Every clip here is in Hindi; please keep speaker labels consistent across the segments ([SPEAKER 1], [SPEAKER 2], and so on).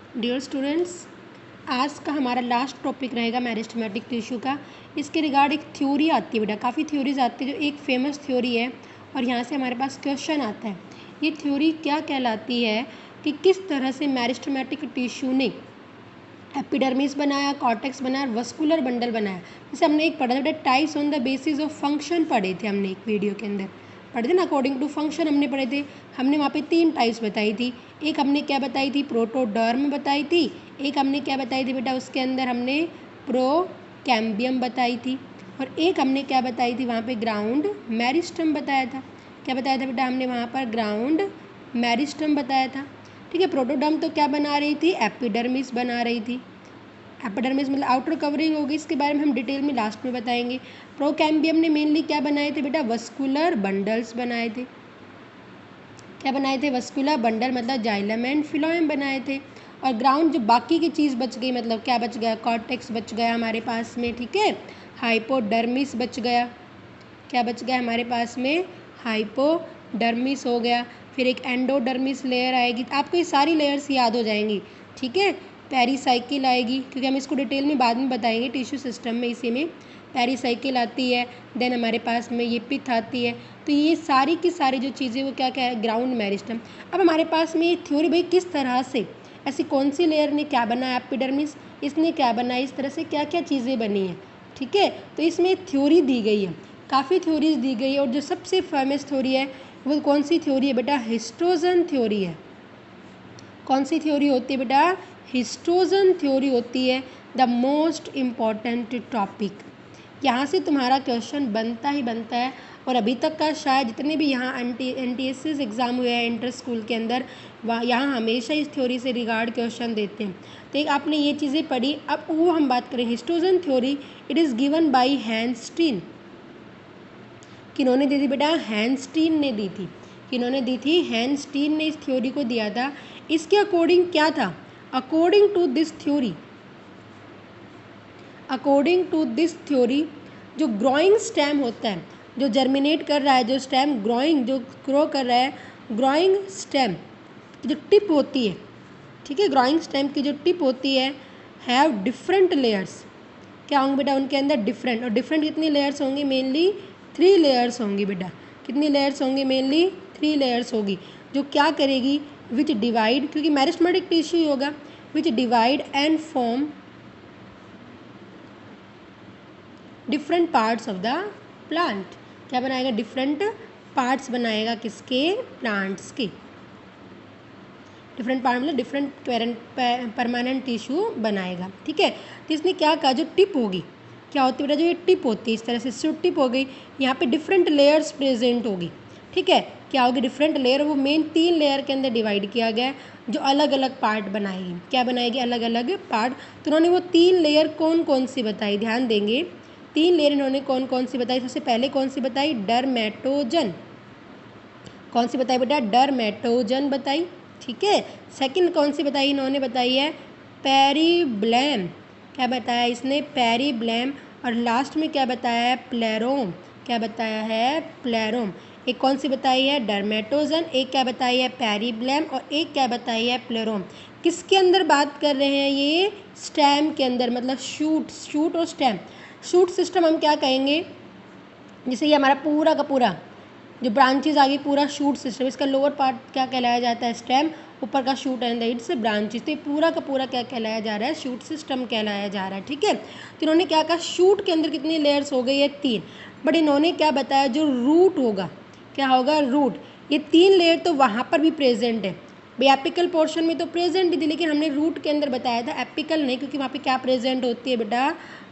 [SPEAKER 1] डियर स्टूडेंट्स, आज का हमारा लास्ट टॉपिक रहेगा मेरिस्टेमेटिक टिश्यू का। इसके रिगार्ड एक थ्योरी आती है बेटा, काफ़ी थ्योरीज आती है जो एक फेमस थ्योरी है और यहाँ से हमारे पास क्वेश्चन आता है। ये थ्योरी क्या कहलाती है कि किस तरह से मेरिस्टेमेटिक टिश्यू ने एपिडर्मिस बनाया, कॉर्टेक्स बनाया और वस्कुलर बंडल बनाया। जैसे हमने एक पढ़ा था बेटा, types on the basis of function पढ़े थे हमने एक वीडियो के अंदर, पढ़े थे ना, अकॉर्डिंग टू फंक्शन हमने पढ़े थे। हमने वहाँ पे 3 टाइप्स बताई थी। एक हमने क्या बताई थी, प्रोटोडर्म बताई थी। एक हमने क्या बताई थी बेटा, उसके अंदर हमने प्रोकैम्बियम बताई थी। और एक हमने क्या बताई थी वहाँ पे, ग्राउंड मेरिस्टम बताया था। क्या बताया था बेटा हमने वहाँ पर, ग्राउंड मेरिस्टम बताया था। ठीक है, प्रोटोडर्म तो क्या बना रही थी, एपिडर्मिस बना रही थी। एपिडर्मिस मतलब आउटर कवरिंग होगी, इसके बारे में हम डिटेल में लास्ट में बताएंगे। प्रोकैम्बियम ने मेनली क्या बनाए थे बेटा, वस्कुलर बंडल्स बनाए थे। क्या बनाए थे, वस्कुलर बंडल मतलब जाइलम एंड फिलोएम बनाए थे। और ग्राउंड जो बाकी की चीज़ बच गई, मतलब क्या बच गया, कॉर्टेक्स बच गया हमारे पास में। ठीक है, हाइपोडर्मिस बच गया। क्या बच गया हमारे पास में, हाइपोडर्मिस हो गया। फिर एक एंडोडर्मिस लेयर आएगी, आपको ये सारी लेयर्स याद हो जाएंगी। ठीक है, पेरीसाइकिल आएगी, क्योंकि हम इसको डिटेल में बाद में बताएंगे टिश्यू सिस्टम में। इसी में पेरीसाइकिल आती है, देन हमारे पास में ये पिथ आती है। तो ये सारी की सारी जो चीज़ें वो क्या क्या है, ग्राउंड मेरिस्टम। अब हमारे पास में ये थ्योरी भाई किस तरह से, ऐसी कौन सी लेयर ने क्या बनाया, एपिडर्मिस इसने क्या बनाया, इस तरह से क्या क्या चीज़ें बनी हैं। ठीक है, तो इसमें थ्योरी दी गई है, काफ़ी थ्योरीज दी गई है। और जो सबसे फेमस थ्योरी है वो कौन सी थ्योरी है बेटा, हिस्टोजन थ्योरी है। कौन सी थ्योरी होती है बेटा, हिस्टोजन थ्योरी होती है द मोस्ट इम्पॉर्टेंट टॉपिक। यहाँ से तुम्हारा क्वेश्चन बनता ही बनता है। और अभी तक का शायद जितने भी यहाँ NTSS एग्ज़ाम हुए हैं इंटर स्कूल के अंदर, वहाँ यहाँ हमेशा इस थ्योरी से रिगार्ड क्वेश्चन देते हैं। तो एक आपने ये चीज़ें पढ़ी, अब वो हम बात करें histogen theory. It is given by Hanstein. किन्होंने दी थी बेटा, हैंस्टीन ने दी थी। किन्होंने दी थी, हैंस्टीन ने इस थ्योरी को दिया था। इसके अकॉर्डिंग क्या था, according to this theory, according to this theory जो ग्रोइंग स्टेम होता है, जो जर्मिनेट कर रहा है, जो स्टेम ग्रोइंग जो ग्रो कर रहा है, ग्रोइंग स्टेम की जो टिप होती है, ठीक है, ग्रोइंग स्टेम की जो टिप होती है, हैव डिफरेंट लेयर्स। क्या होंगे बेटा उनके अंदर, डिफरेंट। और डिफरेंट कितनी लेयर्स होंगी, मेनली 3 लेयर्स होंगी बेटा। कितनी लेयर्स होंगी, मेनली 3 लेयर्स होगी। जो क्या करेगी, विच डिवाइड, क्योंकि मेरिस्टेमेटिक टिश्यू होगा, विच divide and form different parts of the plant. क्या बनाएगा, डिफरेंट पार्ट्स बनाएगा, किसके, प्लांट्स के। डिफरेंट पार्ट मतलब डिफरेंट परमानेंट टिश्यू बनाएगा। ठीक है, तो इसने क्या कहा, जो टिप होगी, क्या होती है बेटा, जो ये टिप होती है इस तरह से टिप हो गई, यहाँ पे डिफरेंट लेयर्स प्रेजेंट होगी। ठीक है, क्या होगी, डिफरेंट लेयर, वो मेन 3 लेयर के अंदर डिवाइड किया गया है, जो अलग अलग पार्ट बनाएगी। क्या बनाएगी, अलग अलग पार्ट। तो उन्होंने वो 3 लेयर कौन कौन सी बताई, ध्यान देंगे। 3 लेयर इन्होंने कौन कौन सी बताई, सबसे पहले कौन सी बताई, डर्मेटोजन। कौन सी बताई बेटा, डर्मेटोजन बताई। ठीक है, सेकंड कौन सी बताई, इन्होंने बताई है पेरीब्लैम। क्या बताया इसने, पेरीब्लैम। और लास्ट में क्या बताया है, प्लेरोम। क्या बताया है, प्लेरोम। एक कौन सी बताई है, डर्मेटोजन, एक क्या बताई है, पेरीब्लैम, और एक क्या बताई है, प्लेरोम। किसके अंदर बात कर रहे हैं, ये स्टेम के अंदर, मतलब शूट और स्टेम। शूट सिस्टम हम क्या कहेंगे, जैसे ये हमारा पूरा का पूरा जो ब्रांचेज आ गई, पूरा शूट सिस्टम, इसका लोअर पार्ट क्या कहलाया जाता है, स्टेम, ऊपर का शूट एंड इट्स ब्रांचेज। तो ये पूरा का पूरा क्या कहलाया जा रहा है, शूट सिस्टम कहलाया जा रहा है। ठीक है, तो इन्होंने क्या कहा, शूट के अंदर कितनी लेयर्स हो गई है, 3। बट इन्होंने क्या बताया, जो रूट होगा, क्या होगा, रूट, ये 3 लेयर तो वहाँ पर भी प्रेजेंट है भाई, एपिकल पोर्शन में तो प्रेजेंट ही थी, लेकिन हमने रूट के अंदर बताया था, एपिकल नहीं, क्योंकि वहाँ पे क्या प्रेजेंट होती है बेटा,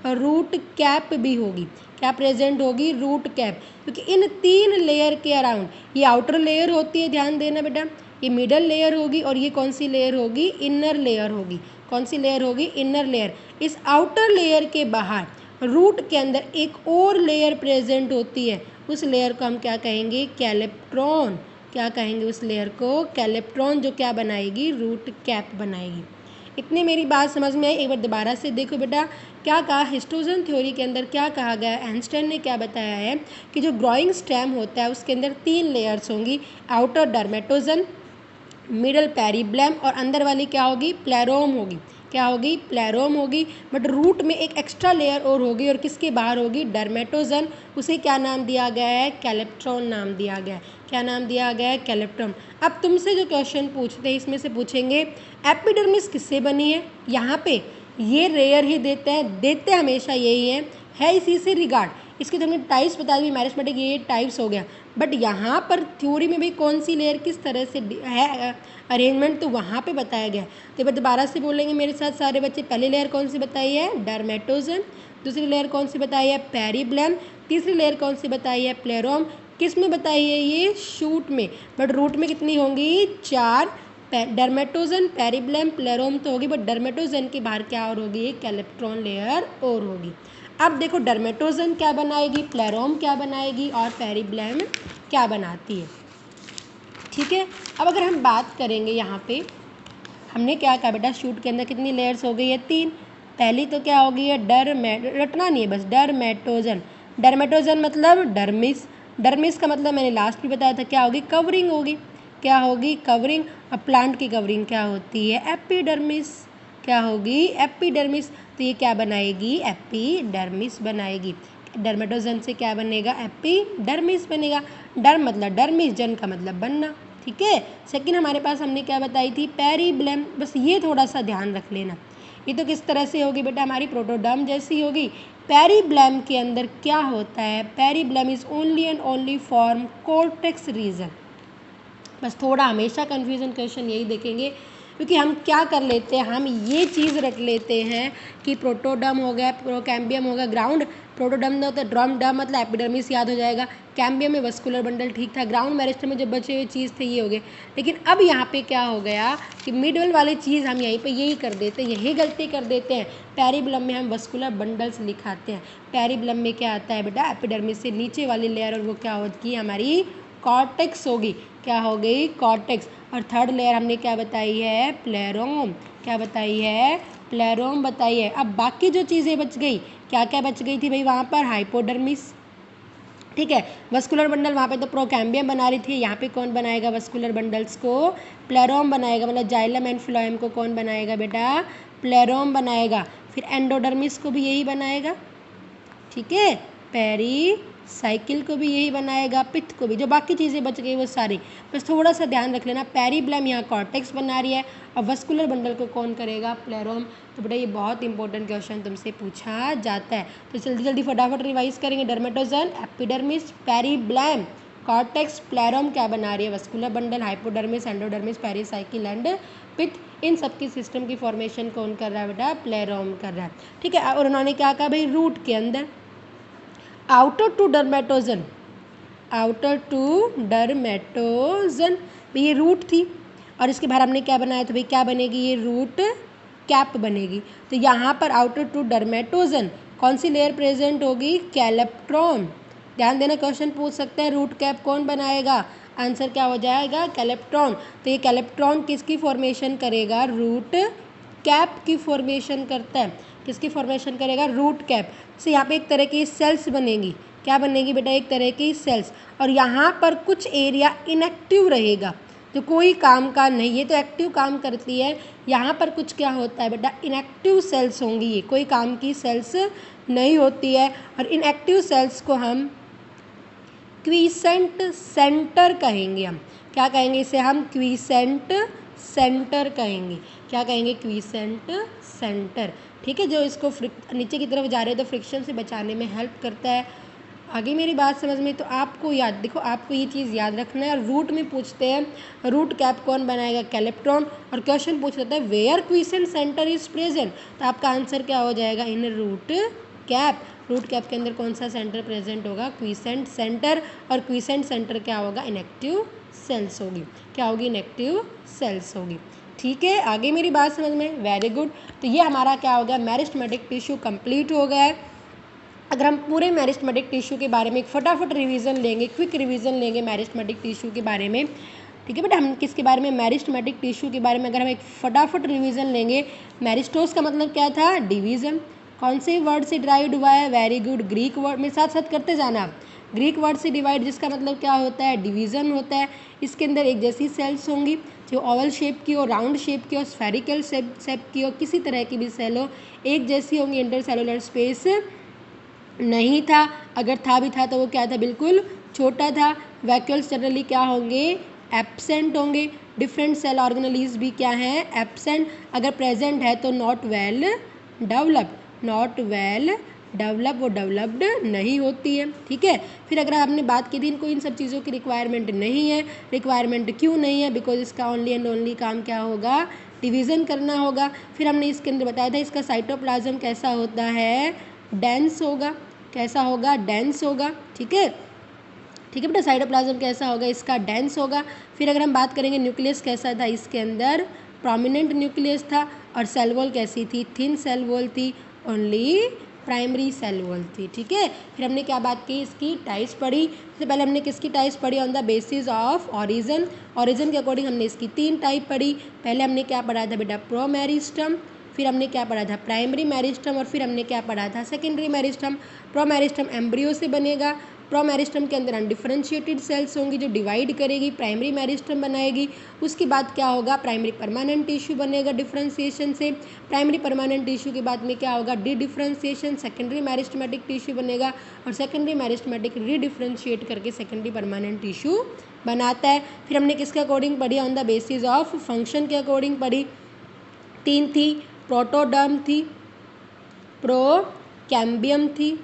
[SPEAKER 1] रूट कैप भी होगी। क्या प्रेजेंट होगी, रूट कैप, क्योंकि इन 3 लेयर के अराउंड, ये आउटर लेयर होती है, ध्यान देना बेटा, ये मिडल लेयर होगी, और ये कौन सी लेयर होगी, इनर लेयर होगी। कौन सी लेयर होगी, इनर लेयर। इस आउटर लेयर के बाहर रूट के अंदर एक और लेयर प्रेजेंट होती है, उस लेयर को हम क्या कहेंगे, कैलेप्ट्रॉन। क्या कहेंगे उस लेयर को, कैलेप्ट्रॉन, जो क्या बनाएगी, रूट कैप बनाएगी। इतनी मेरी बात समझ में आई, एक बार दोबारा से देखो बेटा, क्या कहा, हिस्टोजन थ्योरी के अंदर क्या कहा गया है, आइंस्टाइन ने क्या बताया है कि जो ग्रोइंग स्टेम होता है उसके अंदर 3 लेयर्स होंगी, आउटर डर्मेटोजन, मिडल पेरिब्लम और अंदर वाली क्या होगी, प्लेरोम होगी। क्या होगी, प्लेरोम होगी। बट रूट में एक एक्स्ट्रा लेयर और होगी और किसके बाहर होगी, डर्मेटोजन। उसे क्या नाम दिया गया है, कैलेप्ट्रॉन नाम दिया गया है। क्या नाम दिया गया है, कैलेप्ट्रॉन। अब तुमसे जो क्वेश्चन पूछते हैं इसमें से पूछेंगे एपिडर्मिस किससे बनी है। यहाँ पे ये रेयर ही देते हमेशा यही है इसी से रिगार्ड। इसके तो हमने टाइप्स बता दी, मैरिस्मेटिक ये टाइप्स हो गया। बट यहाँ पर थ्योरी में भी कौन सी लेयर किस तरह से है अरेंजमेंट, तो वहाँ पे बताया गया है। तो एक बार दोबारा से बोलेंगे मेरे साथ सारे बच्चे। पहली लेयर कौन सी बताई है, डर्मेटोजन। दूसरी लेयर कौन सी बताई है, पेरिब्लम। तीसरी लेयर कौन सी बताई है, प्लेरोम। किस में बताई है, ये शूट में। बट रूट में कितनी होंगी, 4। डर्मेटोजन, पेरिब्लम, प्लेरोम तो होगी, बट डर्मेटोजन के बाहर क्या और होगी, एक कैलेप्ट्रॉन लेयर और होगी। अब देखो डर्मेटोजन क्या बनाएगी, प्लेरोम क्या बनाएगी और पेरिब्लम क्या बनाती है। ठीक है, अब अगर हम बात करेंगे यहाँ पे हमने क्या कहा बेटा, शूट के अंदर कितनी लेयर्स हो गई है, 3। पहली तो क्या हो गई है, रटना नहीं है बस, डर्मेटोजन। डर्मेटोजन मतलब डर्मिस। डर्मिस का मतलब मैंने लास्ट भी बताया था, क्या होगी, कवरिंग होगी। क्या होगी, कवरिंग। अब प्लांट की कवरिंग क्या होती है, एपिडर्मिस। क्या होगी, एपिडर्मिस। तो ये क्या बनाएगी, एपिडर्मिस बनाएगी। डर्मेटोजन से क्या बनेगा, एपिडर्मिस बनेगा। डर्म मतलब डर्मिस, जन का मतलब बनना। ठीक है, सेकंड हमारे पास हमने क्या बताई थी, पेरिब्लम। बस ये थोड़ा सा ध्यान रख लेना, ये तो किस तरह से होगी बेटा, हमारी प्रोटोडर्म जैसी होगी। पेरिब्लम के अंदर क्या होता है, periblem is only and only form cortex region. बस थोड़ा हमेशा कन्फ्यूजन क्वेश्चन यही देखेंगे, क्योंकि हम क्या कर लेते हैं, हम ये चीज़ रख लेते हैं कि प्रोटोडर्म हो गया, प्रोकैम्बियम हो गया, ग्राउंड। प्रोटोडर्म में होता है ड्रम, डम मतलब एपिडर्मिस याद हो जाएगा। कैम्बियम में वस्कुलर बंडल, ठीक था। ग्राउंड मेरिस्टेम में जो बचे हुए चीज़ थे ये हो गए। लेकिन अब यहाँ पे क्या हो गया कि मिडल वाली चीज़ हम यहीं पे यही कर देते हैं, यही गलती कर देते हैं। पेरिब्लम में हम वस्कुलर बंडल्स लिखाते हैं। पेरिब्लम में क्या आता है बेटा, एपिडर्मिस से नीचे वाली लेयर, और वो क्या होगी, हमारी कॉर्टेक्स होगी। क्या हो गई, कॉर्टेक्स। और थर्ड लेयर हमने क्या बताई है, प्लेरोम। क्या बताई है, प्लेरोम बताई है। अब बाकी जो चीज़ें बच गई, क्या क्या बच गई थी भाई वहाँ पर, हाइपोडर्मिस। ठीक है, वस्कुलर बंडल वहाँ पे तो प्रोकैम्बियम बना रही थी, यहाँ पे कौन बनाएगा वस्कुलर बंडल्स को, प्लेरोम बनाएगा। मतलब जाइलम एंड फ्लोएम को कौन बनाएगा बेटा, प्लेरोम बनाएगा। फिर एंडोडर्मिस को भी यही बनाएगा। ठीक है, पेरी साइकिल को भी यही बनाएगा, पित्त को भी। जो बाकी चीज़ें बच गई वो सारी, बस थोड़ा सा ध्यान रख लेना। पेरिब्लम यहाँ कॉर्टेक्स बना रही है, और वस्कुलर बंडल को कौन करेगा, प्लेरोम। तो बेटा ये बहुत इंपॉर्टेंट क्वेश्चन तुमसे पूछा जाता है, तो जल्दी जल्दी फटाफट रिवाइज करेंगे। डर्मेटोजन, एपिडर्मिस, पेरिब्लम, कॉर्टेक्स, प्लेरोम क्या बना रही है, vascular bundle, hypodermis, endodermis, pericycle and पित्त। इन सबकी सिस्टम की फॉर्मेशन कौन कर रहा है बेटा, प्लेरोम कर रहा है। ठीक है, और उन्होंने क्या कहा भाई, रूट के अंदर outer to dermatogen, outer to dermatogen ये रूट थी, और इसके बाहर हमने क्या बनाया, तो भाई क्या बनेगी, ये रूट कैप बनेगी। तो यहाँ पर आउटर टू डर्मेटोजन कौन सी लेयर प्रेजेंट होगी, कैलेप्ट्रॉन। ध्यान देना, क्वेश्चन पूछ सकते हैं रूट कैप कौन बनाएगा, आंसर क्या हो जाएगा, कैलेप्ट्रॉन। तो ये कैलेप्ट्रॉन किसकी फॉर्मेशन करेगा, रूट कैप की फॉर्मेशन करता है। किसकी फॉर्मेशन करेगा, रूट कैप से। यहाँ पे एक तरह की सेल्स बनेगी, क्या बनेगी बेटा, एक तरह की सेल्स। और यहाँ पर कुछ एरिया इनएक्टिव रहेगा, तो कोई काम का नहीं, ये तो एक्टिव काम करती है। यहाँ पर कुछ क्या होता है बेटा, इनएक्टिव सेल्स होंगी, ये कोई काम की सेल्स नहीं होती है। और इनएक्टिव सेल्स को हम क्वीसेंट सेंटर कहेंगे। हम क्या कहेंगे इसे, हम क्वीसेंट सेंटर कहेंगे। क्या कहेंगे, क्वीसेंट सेंटर। ठीक है, जो इसको नीचे की तरफ जा रहे हैं तो फ्रिक्शन से बचाने में हेल्प करता है। आगे मेरी बात समझ में, तो आपको याद, देखो आपको ये चीज़ याद रखना है। रूट में पूछते हैं रूट कैप कौन बनाएगा, कैलेप्ट्रॉन। और क्वेश्चन पूछ लेता है where quiescent centre is present, तो आपका आंसर क्या हो जाएगा, in root cap. Root cap के अंदर कौन सा सेंटर प्रेजेंट होगा, क्वीसेंट सेंटर। और क्वीसेंट सेंटर क्या होगा, इनएक्टिव सेल्स होगी। क्या होगी, इनएक्टिव सेल्स होगी। ठीक है, आगे मेरी बात समझ में, वेरी गुड। तो ये हमारा क्या हो गया, मेरिस्टेमेटिक टिश्यू कंप्लीट हो गया है। अगर हम पूरे मेरिस्टेमेटिक टिश्यू के बारे में एक फटाफट रिवीजन लेंगे, क्विक रिवीजन लेंगे मेरिस्टेमेटिक टिश्यू के बारे में। ठीक है बेटा, हम किसके बारे में, मेरिस्टेमेटिक टिश्यू के बारे में अगर हम एक फटाफट रिवीजन लेंगे। मेरिस्टोस का मतलब क्या था, डिवीज़न। कौन से वर्ड से डिराइव्ड हुआ है, वेरी गुड, ग्रीक वर्ड में, साथ साथ करते जाना आप। ग्रीक वर्ड से डिवाइड, जिसका मतलब क्या होता है, डिवीज़न होता है। इसके अंदर एक जैसी सेल्स होंगी। जो ओवल शेप की हो, राउंड शेप की हो, स्फेरिकल शेप की हो, किसी तरह की भी सेल हो, एक जैसी होंगी। इंटरसेलुलर स्पेस नहीं था, अगर था भी था तो वो क्या था, बिल्कुल छोटा था। वैक्यूल्स जनरली क्या होंगे, एब्सेंट होंगे। डिफरेंट सेल ऑर्गेनेलीज भी क्या हैं, एब्सेंट। अगर प्रेजेंट है तो not well developed, not well develop, वो डेवलप्ड नहीं होती है, ठीक है। फिर अगर आपने बात की थी इनको इन सब चीज़ों की रिक्वायरमेंट नहीं है, रिक्वायरमेंट क्यों नहीं है, बिकॉज इसका ओनली एंड ओनली काम क्या होगा, डिवीज़न करना होगा। फिर हमने इसके अंदर बताया था इसका साइटोप्लाज्म कैसा होता है, डेंस होगा। कैसा होगा, डेंस होगा, ठीक है। ठीक है बेटा, साइटोप्लाज्म कैसा होगा, इसका डेंस होगा। फिर अगर हम बात करेंगे न्यूक्लियस कैसा था, इसके अंदर प्रोमिनेंट न्यूक्लियस था। और सेल वॉल कैसी थी, थिन सेल वॉल थी, ओनली प्राइमरी सेल वॉल थी, ठीक है। फिर हमने क्या बात की, इसकी टाइप्स पढ़ी। सबसे पहले हमने किसकी टाइप्स पढ़ी, on the basis of origin. Origin के अकॉर्डिंग हमने इसकी 3 टाइप पढ़ी। पहले हमने क्या पढ़ा था बेटा, प्रोमेरिस्टम। फिर हमने क्या पढ़ा था, प्राइमरी मेरिस्टम। और फिर हमने क्या पढ़ा था, सेकेंडरी मेरिस्टम। प्रोमेरिस्टम एम्ब्रियो से बनेगा। प्रोमेरिस्टम के अंदर अनडिफरेंशिएटेड सेल्स होंगी जो डिवाइड करेगी, प्राइमरी मेरिस्टम बनाएगी। उसके बाद क्या होगा, प्राइमरी परमानेंट टिश्यू बनेगा डिफरेंशिएशन से। प्राइमरी परमानेंट टिश्यू के बाद में क्या होगा, D differentiation, secondary meristematic tissue बनेगा। और सेकेंडरी मेरिस्टमेटिक रीडिफरेंशिएट करके सेकेंडरी परमानेंट टिश्यू बनाता है। फिर हमने किसके अकॉर्डिंग पढ़ी, on the basis of function के अकॉर्डिंग पढ़ी। 3 थी, प्रोटोडर्म थी, प्रोकैम्बियम थी,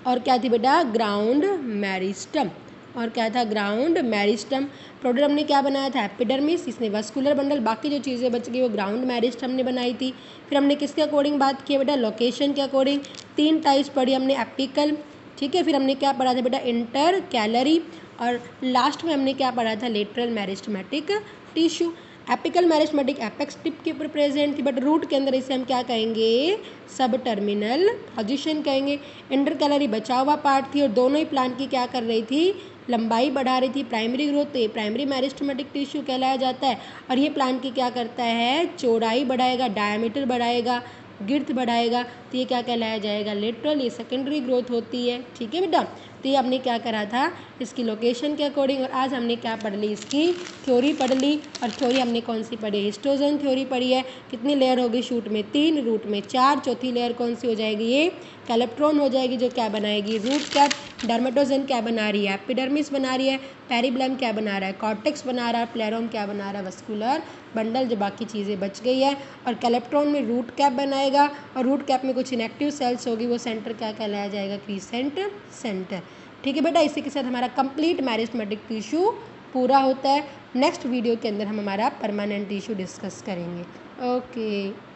[SPEAKER 1] और क्या थी बेटा, ग्राउंड मेरिस्टम। और क्या था, ग्राउंड मेरिस्टम। प्रोटोडर्म ने क्या बनाया था, एपिडर्मिस, इसने वस्कुलर बंडल। बाकी जो चीज़ें बच गई वो ग्राउंड मेरिस्टम ने बनाई थी। फिर हमने किसके अकॉर्डिंग बात की है बेटा, लोकेशन के अकॉर्डिंग। 3 टाइप्स पढ़ी हमने, एपिकल, ठीक है। फिर हमने क्या पढ़ा था बेटा, इंटर कैलरी। और लास्ट में हमने क्या पढ़ा था, lateral meristematic tissue. Apical meristematic apex tip के ऊपर प्रेजेंट थी, बट रूट के अंदर इसे हम क्या कहेंगे, सब टर्मिनल पोजिशन कहेंगे। इंटर कैलरी बचा हुआ पार्ट थी और दोनों ही प्लांट की क्या कर रही थी, लंबाई बढ़ा रही थी, प्राइमरी ग्रोथ। तो ये प्राइमरी मेरिस्टमेटिक टिश्यू कहलाया जाता है। और ये प्लांट की क्या करता है, चौड़ाई बढ़ाएगा, डायमीटर बढ़ाएगा, गिर्थ बढ़ाएगा। तो ये क्या कहलाया जाएगा, लेटरल। ये सेकेंडरी ग्रोथ होती है, ठीक है बेटा। तो ये हमने क्या करा था, इसकी लोकेशन के अकॉर्डिंग। और आज हमने क्या पढ़ ली, इसकी थ्योरी पढ़ ली। और थ्योरी हमने कौन सी पढ़ी, हिस्टोजन थ्योरी पढ़ी है। कितनी लेयर होगी, शूट में 3, रूट में 4। चौथी लेयर कौन सी हो जाएगी, ये कैलेप्ट्रॉन हो जाएगी, जो क्या बनाएगी, रूट कैप। डर्मेटोजन क्या बना रही है, एपिडर्मिस बना रही है। पेरिब्लम क्या बना रहा है, कॉर्टेक्स बना रहा है। प्लेरोम क्या बना रहा है, वस्कुलर बंडल। जो बाकी चीज़ें बच गई है। और कैलेप्ट्रॉन में रूट कैप बनाएगा। और रूट कैप में कुछ इनएक्टिव सेल्स होगी, वो सेंटर क्या कहलाया जाएगा, क्रीसेंट सेंटर, ठीक है बेटा। इसी के साथ हमारा कंप्लीट मेरिस्टमेटिक टिश्यू पूरा होता है। नेक्स्ट वीडियो के अंदर हम हमारा परमानेंट टिश्यू डिस्कस करेंगे। ओके।